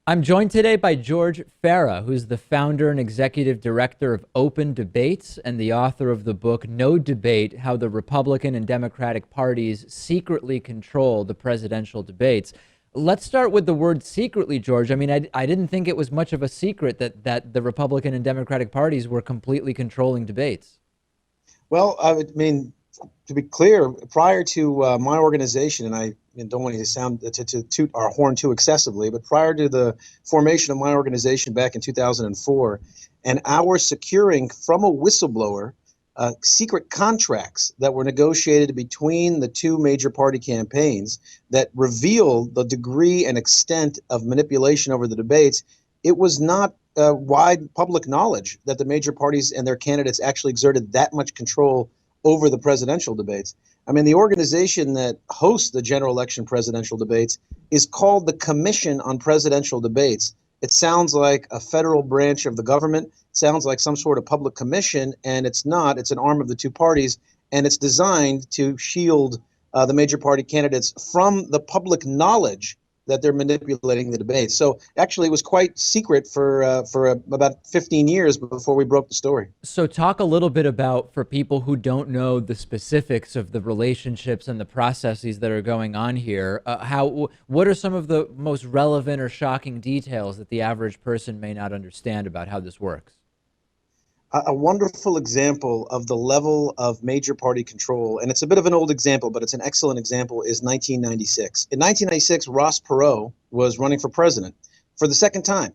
I'm joined today by George Farah, who's the founder and executive director of Open Debates and the author of the book No Debate: How the Republican and Democratic Parties Secretly Control the Presidential Debates. Let's start with the word secretly, George. I mean, I didn't think it was much of a secret that the Republican and Democratic parties were completely controlling debates. Well, I mean, to be clear, prior to my organization, and don't want to sound to toot our horn too excessively, but prior to the formation of my organization back in 2004, and our securing from a whistleblower secret contracts that were negotiated between the two major party campaigns that revealed the degree and extent of manipulation over the debates, it was not wide public knowledge that the major parties and their candidates actually exerted that much control over the presidential debates. I mean, the organization that hosts the general election presidential debates is called the Commission on Presidential Debates. It sounds like a federal branch of the government, it sounds like some sort of public commission, and it's not. It's an arm of the two parties, and it's designed to shield the major party candidates from the public knowledge that they're manipulating the debates. So actually, it was quite secret for about 15 years before we broke the story. So, talk a little bit about, for people who don't know the specifics of the relationships and the processes that are going on here, what are some of the most relevant or shocking details that the average person may not understand about how this works? A wonderful example of the level of major party control, and it's a bit of an old example, but it's an excellent example, is 1996. In 1996, Ross Perot was running for president for the second time.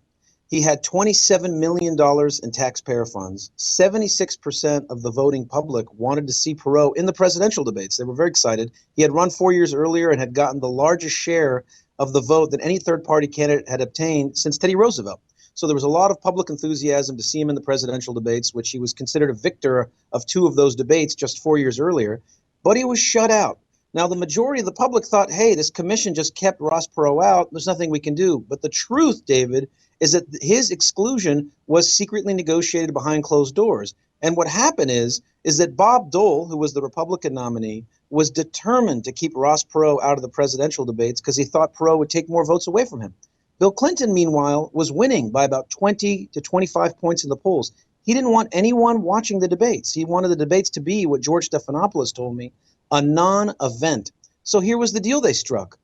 He had $27 million in taxpayer funds. 76% of the voting public wanted to see Perot in the presidential debates. They were very excited. He had run 4 years earlier and had gotten the largest share of the vote that any third party candidate had obtained since Teddy Roosevelt. So there was a lot of public enthusiasm to see him in the presidential debates, which he was considered a victor of two of those debates just 4 years earlier. But he was shut out. Now, the majority of the public thought, hey, this commission just kept Ross Perot out. There's nothing we can do. But the truth, David, is that his exclusion was secretly negotiated behind closed doors. And what happened is that Bob Dole, who was the Republican nominee, was determined to keep Ross Perot out of the presidential debates because he thought Perot would take more votes away from him. Bill Clinton, meanwhile, was winning by about 20 to 25 points in the polls. He didn't want anyone watching the debates. He wanted the debates to be, what George Stephanopoulos told me, a non-event. So here was the deal they struck.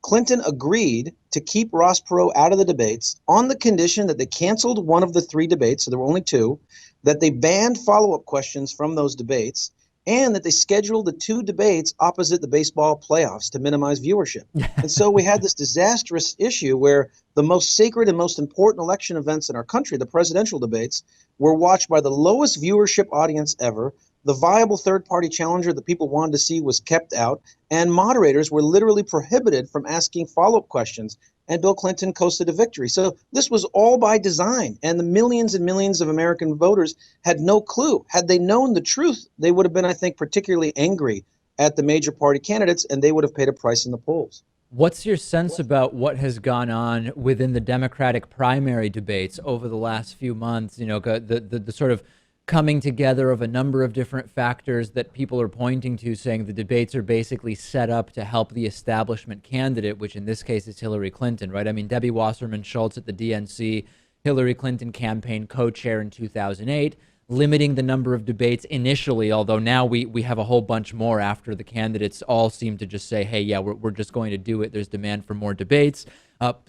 Clinton agreed to keep Ross Perot out of the debates on the condition that they canceled one of the three debates, so there were only two, that they banned follow-up questions from those debates, and that they scheduled the two debates opposite the baseball playoffs to minimize viewership. And so we had this disastrous issue where the most sacred and most important election events in our country, the presidential debates, were watched by the lowest viewership audience ever. The viable third-party challenger that people wanted to see was kept out, and moderators were literally prohibited from asking follow-up questions. And Bill Clinton coasted to victory. So this was all by design, and the millions and millions of American voters had no clue. Had they known the truth, they would have been, I think, particularly angry at the major party candidates, and they would have paid a price in the polls. What's your sense about what has gone on within the Democratic primary debates over the last few months? You know, the sort of coming together of a number of different factors that people are pointing to, saying the debates are basically set up to help the establishment candidate, which in this case is Hillary Clinton, right? I mean, Debbie Wasserman Schultz at the DNC, Hillary Clinton campaign co-chair in 2008, limiting the number of debates initially, although now we have a whole bunch more after the candidates all seem to just say, hey, yeah, we're just going to do it. There's demand for more debates.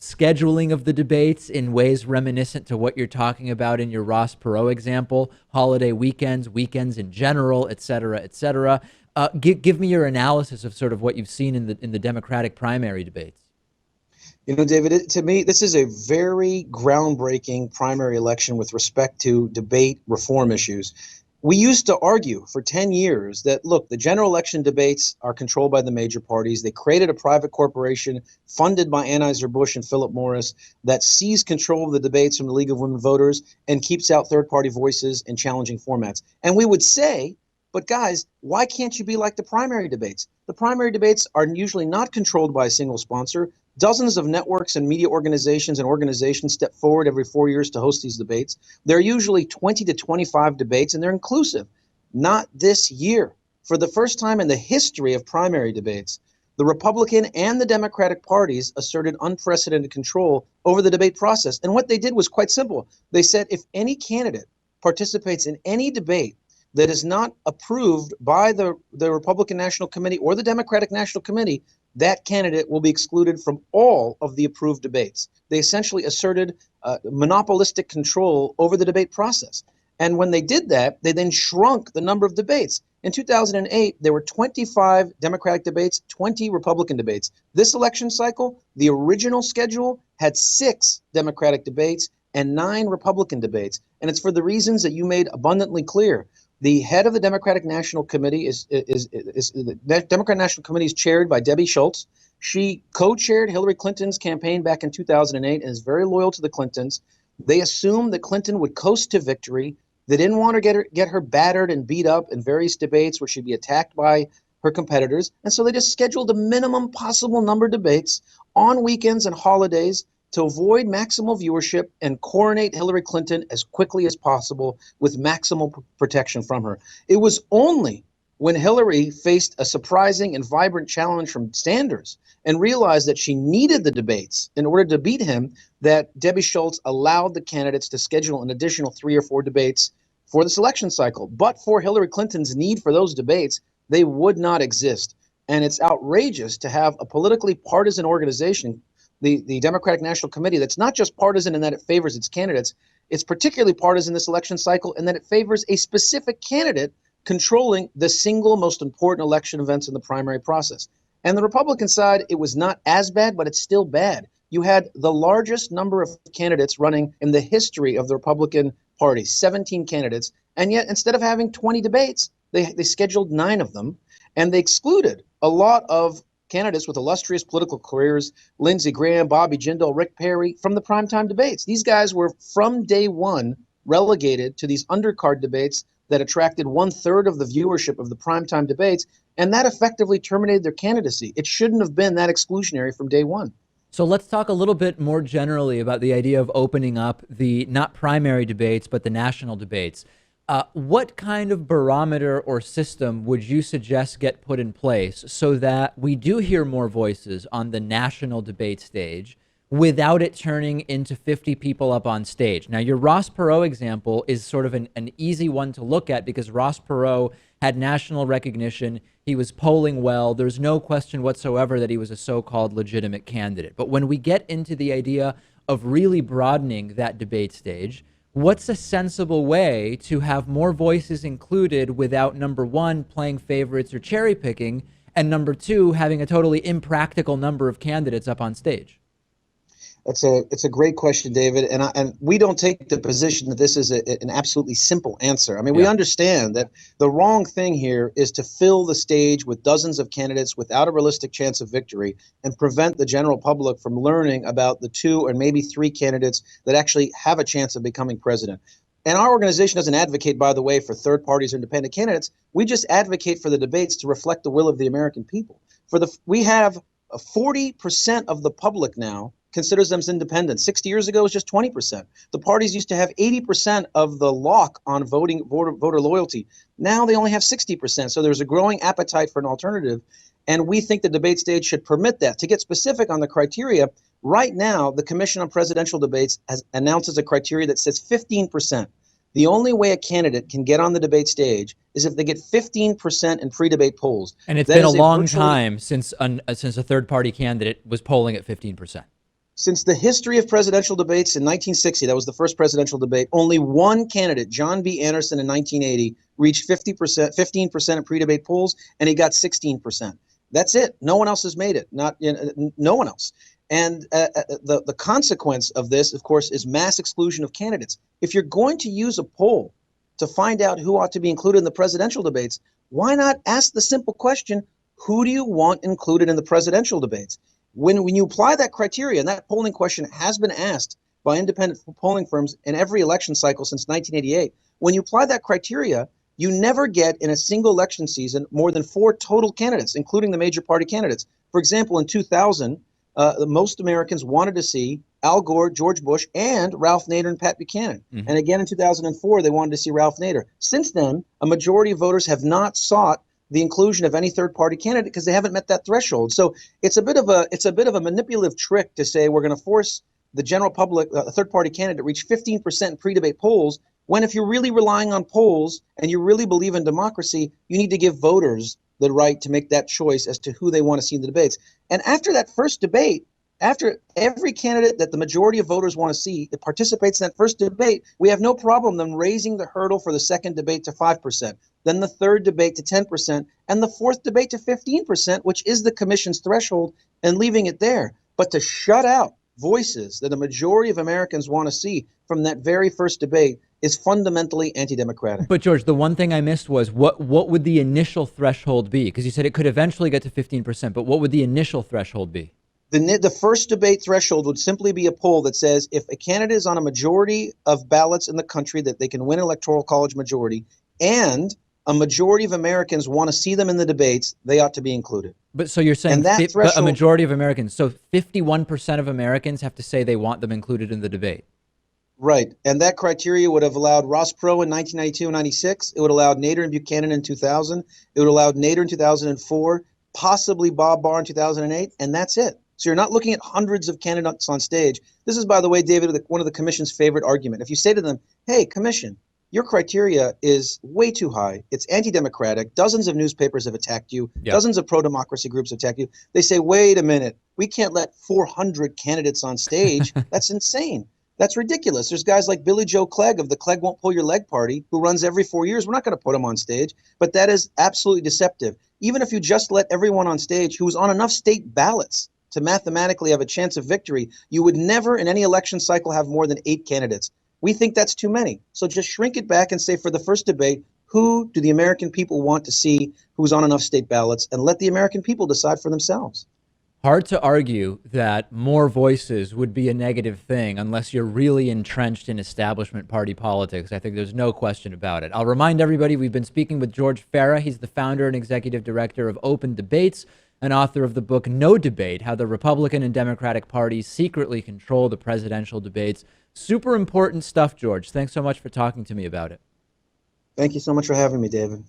Scheduling of the debates in ways reminiscent to what you're talking about in your Ross Perot example, holiday weekends, weekends in general, et cetera, et cetera. Give me your analysis of sort of what you've seen in the Democratic primary debates. You know, David, to me, this is a very groundbreaking primary election with respect to debate reform issues. We used to argue for 10 years that, look, the general election debates are controlled by the major parties. They created a private corporation funded by Anheuser-Busch and Philip Morris that seized control of the debates from the League of Women Voters and keeps out third-party voices in challenging formats. And we would say, but guys, why can't you be like the primary debates? The primary debates are usually not controlled by a single sponsor. Dozens of networks and media organizations step forward every 4 years to host these debates. There are usually 20 to 25 debates, and they're inclusive. Not this year. For the first time in the history of primary debates, The Republican and the Democratic parties asserted unprecedented control over the debate process. And what they did was quite simple. They said if any candidate participates in any debate that is not approved by the Republican National Committee or the Democratic National Committee, that candidate will be excluded from all of the approved debates. They essentially asserted monopolistic control over the debate process. And when they did that, they then shrunk the number of debates. In 2008, there were 25 Democratic debates, 20 Republican debates. This election cycle, the original schedule had 6 Democratic debates and 9 Republican debates. And it's for the reasons that you made abundantly clear. The head of the Democratic National Committee the Democratic National Committee is chaired by Debbie Schultz. She co-chaired Hillary Clinton's campaign back in 2008 and is very loyal to the Clintons. They assumed that Clinton would coast to victory. They didn't want to get her battered and beat up in various debates where she'd be attacked by her competitors. And so they just scheduled the minimum possible number of debates on weekends and holidays to avoid maximal viewership and coronate Hillary Clinton as quickly as possible with maximal protection from her. It was only when Hillary faced a surprising and vibrant challenge from Sanders and realized that she needed the debates in order to beat him that Debbie Schultz allowed the candidates to schedule an additional 3 or 4 debates for the election cycle. But for Hillary Clinton's need for those debates, they would not exist. And it's outrageous to have a politically partisan organization, the Democratic National Committee, that's not just partisan in that it favors its candidates, it's particularly partisan this election cycle in that it favors a specific candidate controlling the single most important election events in the primary process. And the Republican side, it was not as bad, but it's still bad. You had the largest number of candidates running in the history of the Republican Party, 17 candidates. And yet, instead of having 20 debates, they scheduled 9 of them. And they excluded a lot of candidates with illustrious political careers, Lindsey Graham, Bobby Jindal, Rick Perry, from the primetime debates. These guys were, from day one, relegated to these undercard debates that attracted 1/3 of the viewership of the primetime debates, and that effectively terminated their candidacy. It shouldn't have been that exclusionary from day one. So let's talk a little bit more generally about the idea of opening up the not primary debates, but the national debates. What kind of barometer or system would you suggest get put in place so that we do hear more voices on the national debate stage without it turning into 50 people up on stage? Now, your Ross Perot example is sort of an easy one to look at because Ross Perot had national recognition. He was polling well. There's no question whatsoever that he was a so-called legitimate candidate. But when we get into the idea of really broadening that debate stage, what's a sensible way to have more voices included without, number one, playing favorites or cherry picking, and number two, having a totally impractical number of candidates up on stage? It's a great question, David, and we don't take the position that this is an absolutely simple answer. I mean, we understand that the wrong thing here is to fill the stage with dozens of candidates without a realistic chance of victory and prevent the general public from learning about the 2 or maybe 3 candidates that actually have a chance of becoming president. And our organization doesn't advocate, by the way, for third parties or independent candidates. We just advocate for the debates to reflect the will of the American people. We have 40% of the public now considers them as independent. 60 years ago, it was just 20%. The parties used to have 80% of the lock on voter loyalty. Now they only have 60%. So there's a growing appetite for an alternative. And we think the debate stage should permit that. To get specific on the criteria, right now, the Commission on Presidential Debates has announces a criteria that says 15%. The only way a candidate can get on the debate stage is if they get 15% in pre-debate polls. And it's been a long time since a third-party candidate was polling at 15%. Since the history of presidential debates in 1960, that was the first presidential debate, only one candidate, John B. Anderson in 1980, reached 15% in pre-debate polls, and he got 16%. That's it. No one else has made it. No one else. And the consequence of this, of course, is mass exclusion of candidates. If you're going to use a poll to find out who ought to be included in the presidential debates, why not ask the simple question, who do you want included in the presidential debates? When you apply that criteria, and that polling question has been asked by independent polling firms in every election cycle since 1988, when you apply that criteria, you never get in a single election season more than 4 total candidates, including the major party candidates. For example, in 2000, most Americans wanted to see Al Gore, George Bush, and Ralph Nader and Pat Buchanan. And again in 2004, they wanted to see Ralph Nader. Since then, a majority of voters have not sought the inclusion of any third party candidate because they haven't met that threshold. So it's a bit of a manipulative trick to say we're going to force the general public, a third party candidate, to reach 15% in pre-debate polls, when if you're really relying on polls and you really believe in democracy, you need to give voters the right to make that choice as to who they want to see in the debates. And after that first debate, after every candidate that the majority of voters want to see that participates in that first debate, we have no problem them raising the hurdle for the second debate to 5%, then the third debate to 10%, and the fourth debate to 15%, which is the commission's threshold, and leaving it there. But to shut out voices that a majority of Americans want to see from that very first debate is fundamentally anti-democratic. But George, the one thing I missed was what would the initial threshold be? Because you said it could eventually get to 15%, but what would the initial threshold be? The first debate threshold would simply be a poll that says if a candidate is on a majority of ballots in the country that they can win electoral college majority, and a majority of Americans want to see them in the debates, they ought to be included. But so you're saying but a majority of Americans, so 51% of Americans have to say they want them included in the debate. Right. And that criteria would have allowed Ross Perot in 1992 and 96. It would have allowed Nader and Buchanan in 2000. It would have allowed Nader in 2004, possibly Bob Barr in 2008, and that's it. So you're not looking at hundreds of candidates on stage. This is, by the way, David, one of the commission's favorite argument. If you say to them, hey, commission, your criteria is way too high. It's anti-democratic. Dozens of newspapers have attacked you. Yep. Dozens of pro-democracy groups have attacked you. They say, wait a minute. We can't let 400 candidates on stage. That's insane. That's ridiculous. There's guys like Billy Joe Clegg of the Clegg Won't Pull Your Leg Party who runs every 4 years. We're not going to put him on stage. But that is absolutely deceptive. Even if you just let everyone on stage who's on enough state ballots to mathematically have a chance of victory, you would never in any election cycle have more than 8 candidates. We think that's too many. So just shrink it back and say for the first debate, who do the American people want to see who's on enough state ballots, and let the American people decide for themselves. Hard to argue that more voices would be a negative thing unless you're really entrenched in establishment party politics. I think there's no question about it. I'll remind everybody we've been speaking with George Farah. He's the founder and executive director of Open Debates and author of the book No Debate: How the Republican and Democratic Parties Secretly Control the Presidential Debates. Super important stuff, George. Thanks so much for talking to me about it. Thank you so much for having me, David.